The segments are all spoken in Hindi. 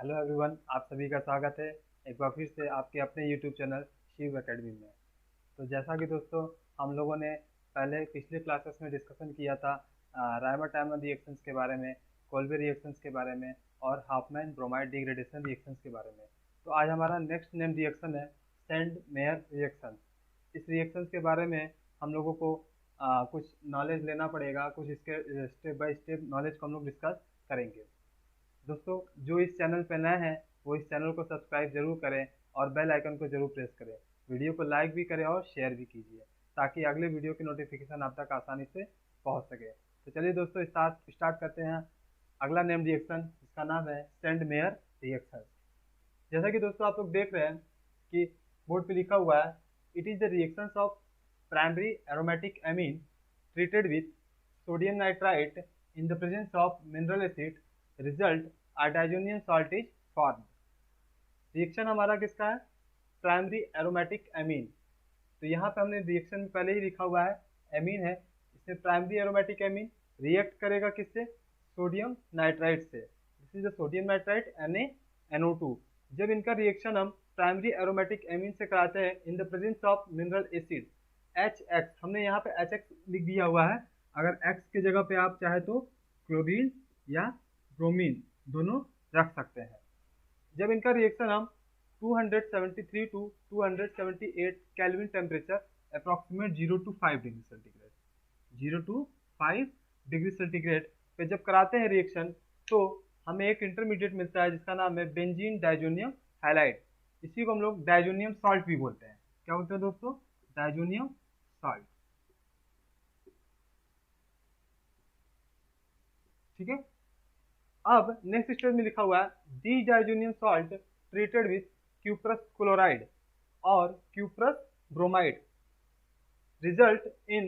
हेलो एवरीवन, आप सभी का स्वागत है एक बार फिर से आपके अपने यूट्यूब चैनल शिव एकेडमी में। तो जैसा कि दोस्तों हम लोगों ने पहले पिछले क्लासेस में डिस्कशन किया था रायमंड टाइमर रिएक्शंस के बारे में, कोल्बे रिएक्शंस के बारे में और हाफमैन ब्रोमाइड डिग्रेडेशन रिएक्शंस के बारे में। तो आज हमारा नेक्स्ट नेम रिएक्शन है सेंड मेयर रिएक्शन। इस रिएक्शंस के बारे में हम लोगों को कुछ नॉलेज लेना पड़ेगा, कुछ इसके स्टेप बाय स्टेप नॉलेज को हम लोग डिस्कस करेंगे। दोस्तों जो इस चैनल पे नए हैं वो इस चैनल को सब्सक्राइब जरूर करें और बेल आइकन को जरूर प्रेस करें। वीडियो को लाइक भी करें और शेयर भी कीजिए ताकि अगले वीडियो की नोटिफिकेशन आप तक आसानी से पहुंच सके। तो चलिए दोस्तों स्टार्ट करते हैं अगला नेम रिएक्शन, जिसका नाम है सेंड मेयर रिएक्शन। जैसा कि दोस्तों आप लोग देख रहे हैं कि बोर्ड पे लिखा हुआ है, it is the reaction of primary aromatic amine treated with sodium nitrite in the presence of mineral acid result a diazonium salt is formed। Reaction हमारा किसका है? Primary aromatic amine. तो यहाँ पे हमने रिएक्शन में पहले ही लिखा हुआ है एमीन है, इसमें प्राइमरी एरोमेटिक एमीन रिएक्ट करेगा किससे? सोडियम नाइट्राइट से। This is the sodium nitrite NaNO2। जब इनका रिएक्शन हम प्राइमरी एरोमेटिक एमीन से कराते हैं इन the presence of mineral acid HX, हमने यहाँ पे HX लिख दिया हुआ है। अगर X की जगह पे आप चाहे तो क्लोरीन या ब्रोमीन दोनों रख सकते हैं। जब इनका रिएक्शन हम 273 to 278 kelvin temperature approximate 0 to 5 degree centigrade 0 to 5 degree centigrade पे जब कराते हैं रिएक्शन तो हमें एक इंटरमीडिएट मिलता है जिसका नाम है बेंजीन डाइजोनियम हैलाइड। इसी को हम लोग डाइजोनियम सॉल्ट भी बोलते हैं। क्या बोलते हैं दोस्तों? Diazonium salt. ठीक है। अब नेक्स्ट स्टेप में लिखा हुआ है the diazonium salt treated with cuprous chloride और cuprous bromide result in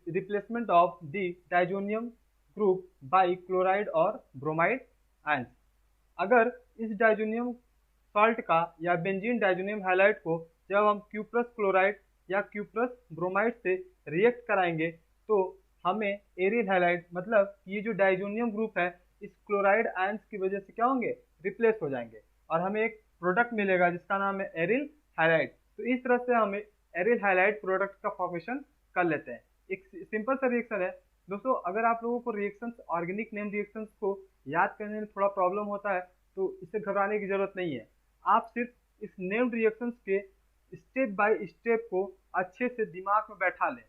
replacement of the diazonium group by chloride और ब्रोमाइड आयंस। अगर इस डाइजोनियम सॉल्ट का या बेंजीन डाइजोनियम हैलाइड को जब हम क्यूप्रस क्लोराइड या क्यूप्रस ब्रोमाइड से रिएक्ट कराएंगे तो हमें एरिल हैलाइड, मतलब ये जो डाइजोनियम ग्रुप है इस क्लोराइड आयंस की वजह से क्या होंगे? रिप्लेस हो जाएंगे और हमें एक प्रोडक्ट मिलेगा जिसका नाम है एरिल हैलाइड। तो इस तरह से हमें एरिल हैलाइड प्रोडक्ट का फॉर्मेशन कर लेते हैं। एक सिंपल सा रिएक्शन है दोस्तों। अगर आप लोगों को रिएक्शंस, ऑर्गेनिक नेम रिएक्शंस को याद करने में थोड़ा प्रॉब्लम होता है तो इससे घबराने की जरूरत नहीं है। आप सिर्फ इस नेम्ड रिएक्शंस के स्टेप बाय स्टेप को अच्छे से दिमाग में बैठा लें।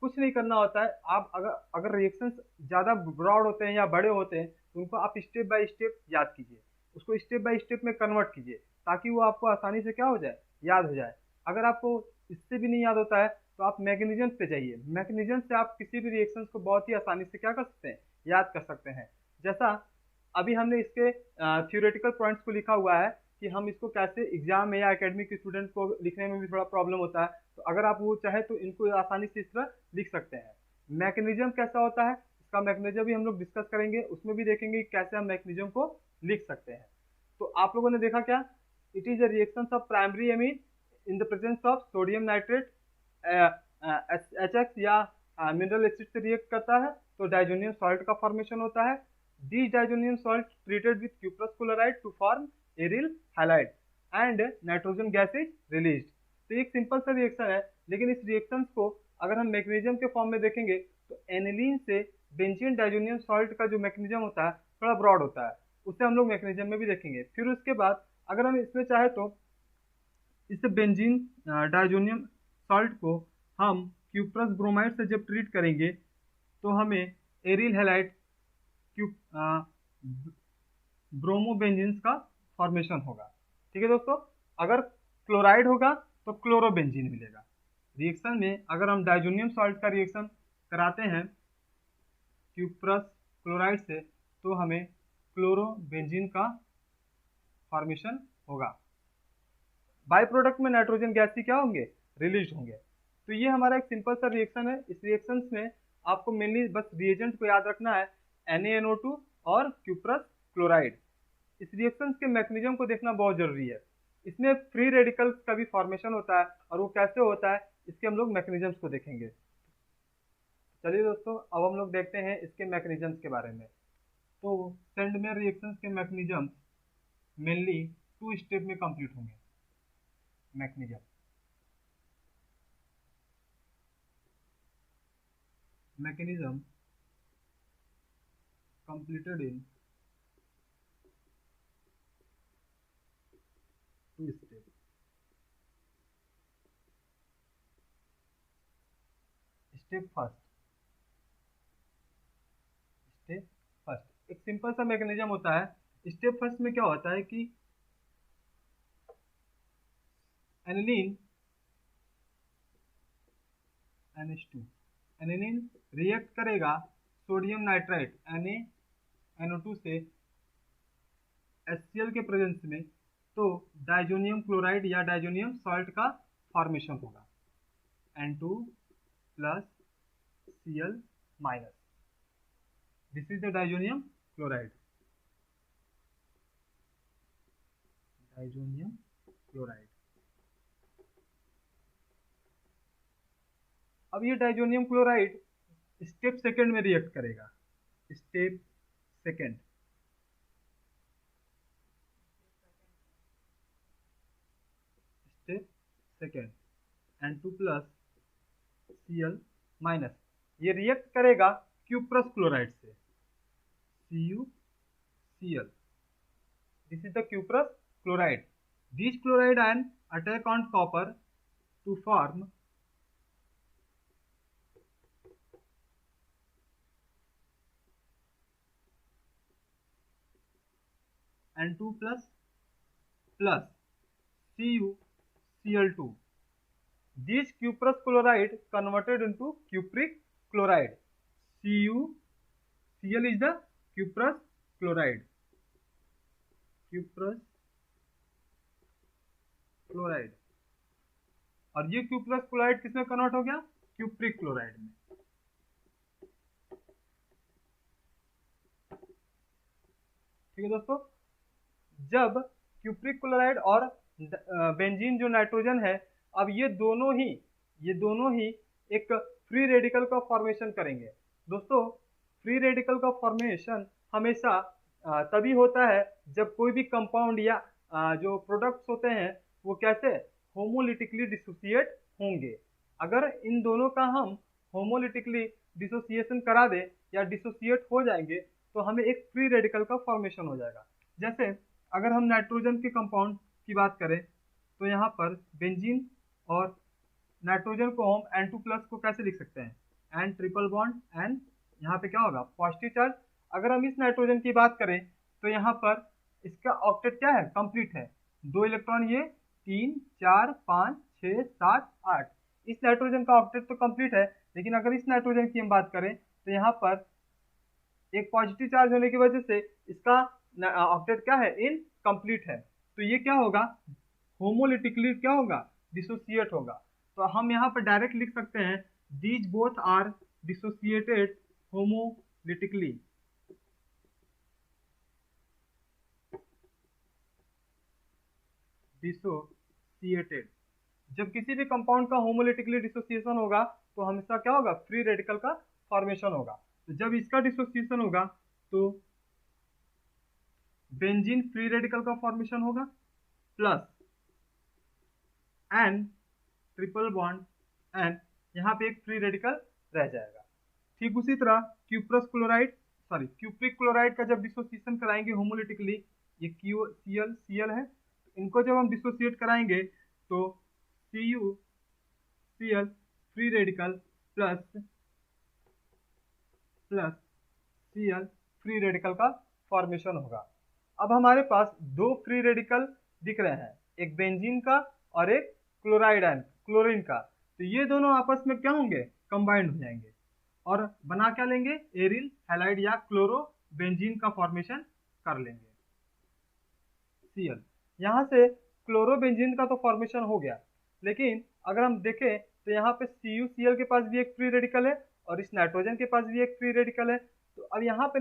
कुछ नहीं करना होता है। आप अगर रिएक्शंस ज़्यादा ब्रॉड होते हैं या बड़े होते हैं तो उनको आप स्टेप बाय स्टेप याद कीजिए, उसको स्टेप बाय स्टेप में कन्वर्ट कीजिए ताकि वो आपको आसानी से क्या हो जाए? याद हो जाए। अगर आपको इससे भी नहीं याद होता है तो आप मैकेनिज्म पे जाइए। मैकेनिज्म से आप किसी भी रिएक्शंस को बहुत ही आसानी से क्या कर सकते हैं? याद कर सकते हैं। जैसा अभी हमने इसके थ्योरेटिकल पॉइंट्स को लिखा हुआ है कि हम इसको कैसे एग्जाम में या एकेडमिक स्टूडेंट को लिखने में भी थोड़ा प्रॉब्लम होता है, तो अगर आप वो चाहे तो इनको आसानी से इस तरह लिख सकते हैं। मैकेनिज्म कैसा होता है इसका मैकेनिज्म भी हम लोग डिस्कस करेंगे, उसमें भी देखेंगे कैसे हम मैकेनिज्म को लिख सकते हैं। तो आप लोगों ने देखा क्या? It is a reaction of primary amine in the presence of sodium nitrate HX या मिनरल एसिड से रिएक्ट करता है तो डाइजोनियम सॉल्ट का फॉर्मेशन होता है। The diazonium salt treated with cuprous chloride to form aryl halide and nitrogen gas is released. तो एक सिंपल सा रिएक्शन है, लेकिन इस रिएक्शन को अगर हम मैकेनिज्म के फॉर्म में देखेंगे तो एनिलीन से बेंजीन डाइजोनियम सॉल्ट का जो मैकेनिज्म होता है थोड़ा ब्रॉड होता है, उसे हम लोग मैकेनिज्म में भी देखेंगे। फिर उसके बाद अगर हम इसमें चाहे तो इस बेंजीन डाइजोनियम सॉल्ट को हम क्यूप्रस ब्रोमाइड से जब ट्रीट करेंगे तो हमें एरिल हैलाइड ब्रोमोबेंजीन्स का फॉर्मेशन होगा। ठीक है दोस्तों। अगर क्लोराइड होगा तो क्लोरोबेंजीन मिलेगा। रिएक्शन में अगर हम डाइजोनियम सॉल्ट का रिएक्शन कराते हैं क्यूप्रस क्लोराइड से तो हमें क्लोरोबेंजीन का फॉर्मेशन होगा। बाय प्रोडक्ट में नाइट्रोजन गैस ही क्या होंगे? रिलीज होंगे। तो ये हमारा एक सिंपल सा रिएक्शन है। इस रिएक्शन में आपको मेनली बस रिएजेंट को याद रखना है NaNO2 और क्यूप्रस क्लोराइड। इस रिएक्शन के मैकेनिज्म को देखना बहुत जरूरी है। इसमें फ्री रेडिकल्स का भी फॉर्मेशन होता है और वो कैसे होता है इसके हम लोग मैकेनिज्म्स को देखेंगे। चलिए दोस्तों अब हम लोग देखते हैं इसके मैकेनिज्म्स के बारे में। तो सेंड मेयर रिएक्शंस के मैकेनिज्म मेनली 2 स्टेप में कंप्लीट होंगे mechanism completed in 2 step. Step first एक सिंपल सा मैकेनिज्म होता है। स्टेप फर्स्ट में क्या होता है कि एनिलीन NH2 एनिलीन रिएक्ट करेगा सोडियम नाइट्राइट NaNO2 से HCl के प्रेजेंस में, तो डाइजोनियम क्लोराइड या डाइजोनियम सॉल्ट का फॉर्मेशन होगा N2 plus Cl minus. This is the diazonium chloride. अब ये डाइजोनियम क्लोराइड स्टेप सेकंड में रिएक्ट करेगा। Step second N2 plus Cl minus, ये रिएक्ट करेगा क्यूप्रस क्लोराइड से CuCl। This is the cuprous chloride. This chloride ion attack on copper two form N2 plus CuCl2। This cuprous chloride converted into cupric chloride. CuCl is the cuprous chloride. और ये क्यूप्रस क्लोराइड किसमें कन्वर्ट हो गया? क्यूप्रिक क्लोराइड में। ठीक है दोस्तों, जब क्यूप्रिक क्लोराइड और बेंजीन जो नाइट्रोजन है, अब ये दोनों ही एक फ्री रेडिकल का फॉर्मेशन करेंगे। दोस्तों, फ्री रेडिकल का फॉर्मेशन हमेशा तभी होता है जब कोई भी कंपाउंड या जो प्रोडक्ट्स होते हैं वो कैसे होमोलिटिकली डिसोसिएट होंगे। अगर इन दोनों का हम होमोलिटिकली डिसोसिएशन करा दें या डिसोसिएट हो जाएंगे तो हमें एक फ्री रेडिकल का फॉर्मेशन हो जाएगा। जैसे अगर हम नाइट्रोजन के कंपाउंड की बात करें तो यहाँ पर बेंजीन और नाइट्रोजन को हम N2 प्लस को कैसे लिख सकते हैं? N ट्रिपल बॉन्ड N, यहाँ पे क्या होगा? Positive charge. अगर हम इस नाइट्रोजन की बात करें तो यहाँ पर इसका ऑक्टेट क्या है? कंप्लीट है। 2 इलेक्ट्रॉन, ये 3 4 5 6 7 8। इस नाइट्रोजन का ऑक्टेट तो कंप्लीट है, लेकिन अगर इस नाइट्रोजन की हम बात करें तो यहाँ पर एक पॉजिटिव चार्ज होने की वजह से इसका ऑक्टेट क्या है? इनकम्प्लीट है। तो ये क्या होगा? होमोलिटिकली क्या होगा? डिसोसिएट होगा। तो हम यहाँ पर डायरेक्ट लिख सकते हैं these both are dissociated homolytically. Dissociated, जब किसी भी कंपाउंड का होमोलिटिकली डिसोसिएशन होगा तो हमेशा क्या होगा? फ्री रेडिकल का फॉर्मेशन होगा। तो जब इसका डिसोसिएशन होगा तो बेंजीन फ्री रेडिकल का फॉर्मेशन होगा plus N triple bond N, यहाँ पे एक फ्री रेडिकल रह जाएगा। ठीक उसी तरह क्यूप्रिक क्लोराइड का जब डिसोसिएशन कराएंगे होमोलिटिकली, ये Cl है, इनको जब हम डिसोसिएट कराएंगे तो CuCl free radical plus Cl free radical का फॉर्मेशन होगा। अब हमारे पास 2 फ्री रेडिकल दिख रहे हैं, एक बेंजीन का और एक क्लोरीन का। तो ये दोनों आपस में क्या होंगे? कंबाइंड हो जाएंगे और बना क्या लेंगे? एरिल हैलाइड या क्लोरो बेंजीन का फॉर्मेशन कर लेंगे। Cl, यहाँ से क्लोरो बेंजीन का तो फॉर्मेशन हो गया, लेकिन अगर हम देखें तो यहाँ पे CuCl के पास भी एक फ्री रेडिकल है और इस नाइट्रोजन के पास भी एक फ्री रेडिकल है। तो अब यहाँ पे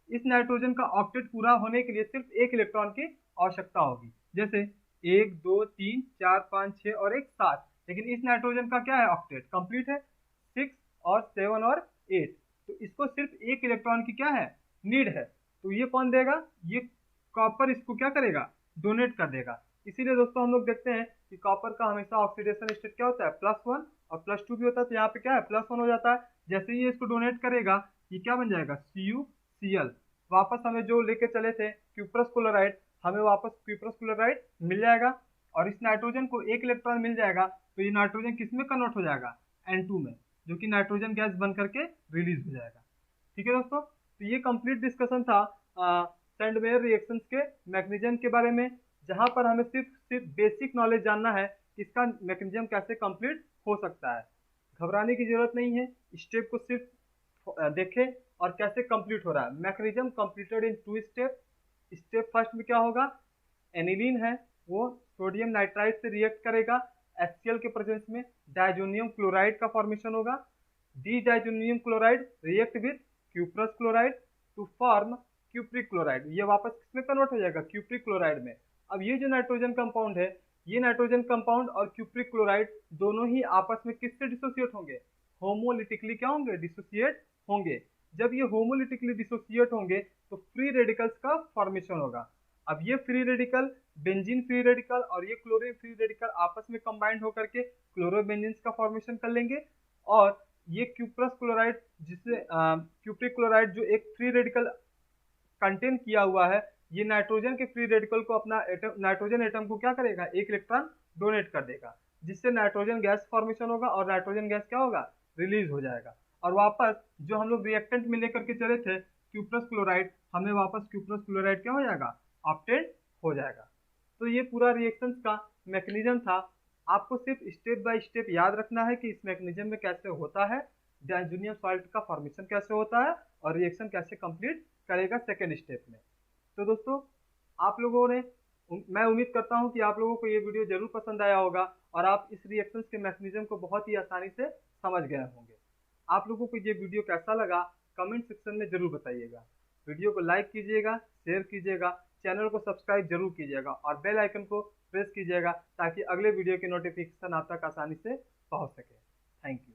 इस नाइट्रोजन का ऑक्टेट पूरा होने के लिए सिर्फ एक इलेक्ट्रॉन की आवश्यकता होगी। जैसे 1 2 3 4 5 6 और 1 7, लेकिन इस नाइट्रोजन का क्या है? ऑक्टेट कंप्लीट है, 6 और 7 और 8। तो इसको सिर्फ एक इलेक्ट्रॉन की क्या है? नीड है। तो ये कौन देगा? ये कॉपर इसको क्या करेगा, डोनेट कर देगा। इसीलिए दोस्तों हम लोग देखते हैं कि कॉपर का हमेशा ऑक्सीडेशन स्टेट क्या होता है, +1 और +2 भी होता है, तो यहाँ पे क्या है, +1 हो जाता है। जैसे ही ये इसको डोनेट करेगा ये क्या बन जाएगा, CuCl। वापस हमें जो लेके चले थे क्यूप्रस क्लोराइड, हमें वापस क्यूप्रस क्लोराइड मिल जाएगा और इस नाइट्रोजन को एक इलेक्ट्रॉन मिल जाएगा, तो ये नाइट्रोजन किस में कन्वर्ट हो जाएगा, N2 में, जो कि नाइट्रोजन गैस बन करके रिलीज हो जाएगा। ठीक है दोस्तों, तो ये कंप्लीट डिस्कशन था सेंड मेयर रिएक्शंस के मैकेनिज्म के बारे में, जहां पर हमें सिर्फ बेसिक नॉलेज जानना है कि इसका मैकेनिज्म कैसे कंप्लीट हो सकता है। घबराने की जरूरत नहीं है, स्टेप को सिर्फ देखें और कैसे कंप्लीट हो रहा है। Mechanism completed in 2 step. Step first में क्या होगा, एनिलीन है वो सोडियम नाइट्राइड से रिएक्ट करेगा, HCl के प्रेजेंस में डायजोनियम क्लोराइड का फॉर्मेशन होगा। The diazonium chloride react with cuprous chloride to form cupric chloride, ये वापस किसमें कन्वर्ट हो जाएगा, क्यूप्रिक क्लोराइड में। अब ये जो नाइट्रोजन कंपाउंड है, ये नाइट्रोजन कंपाउंड और क्यूप्रिक क्लोराइड दोनों ही आपस में किससे डिसोसिएट होंगे, होमोलिटिकली क्या होंगे, डिसोसिएट होंगे। जब ये होमोलिटिकली डिसोसिएट होंगे तो फ्री रेडिकल्स का फॉर्मेशन होगा। अब ये free radical, benzene free radical और ये क्लोरीन फ्री रेडिकल आपस में कंबाइंड होकर के क्लोरोबेंजीन का फॉर्मेशन कर लेंगे, और ये क्यूप्रस क्लोराइड जिससे क्यूप्रिक क्लोराइड जो एक फ्री रेडिकल कंटेन किया हुआ है, ये नाइट्रोजन के फ्री रेडिकल को अपना नाइट्रोजन एटम को क्या करेगा, एक इलेक्ट्रॉन डोनेट कर देगा, जिससे नाइट्रोजन गैस फॉर्मेशन होगा और नाइट्रोजन गैस क्या होगा, रिलीज हो जाएगा। और वापस जो हम लोग रिएक्टेंट में लेकर के चले थे क्यूप्रस क्लोराइड, हमें वापस क्यूप्रस क्लोराइड क्या हो जाएगा, ऑब्टेन हो जाएगा। तो ये पूरा रिएक्शंस का मैकेनिज्म था। आपको सिर्फ स्टेप बाय स्टेप याद रखना है कि इस मैकेनिज्म में कैसे होता है, डायजोनियम सॉल्ट का फॉर्मेशन कैसे होता है और रिएक्शन कैसे कंप्लीट करेगा सेकेंड स्टेप में। तो दोस्तों आप लोगों ने, मैं उम्मीद करता हूं कि आप लोगों को ये वीडियो जरूर पसंद आया होगा और आप इस रिएक्शंस के मैकेनिज्म को बहुत ही आसानी से समझ गए होंगे। आप लोगों को ये वीडियो कैसा लगा कमेंट सेक्शन में जरूर बताइएगा। वीडियो को लाइक कीजिएगा, शेयर कीजिएगा, चैनल को सब्सक्राइब जरूर कीजिएगा और बेल आइकन को प्रेस कीजिएगा ताकि अगले वीडियो की नोटिफिकेशन आप तक आसानी से पहुंच सके। Thank you.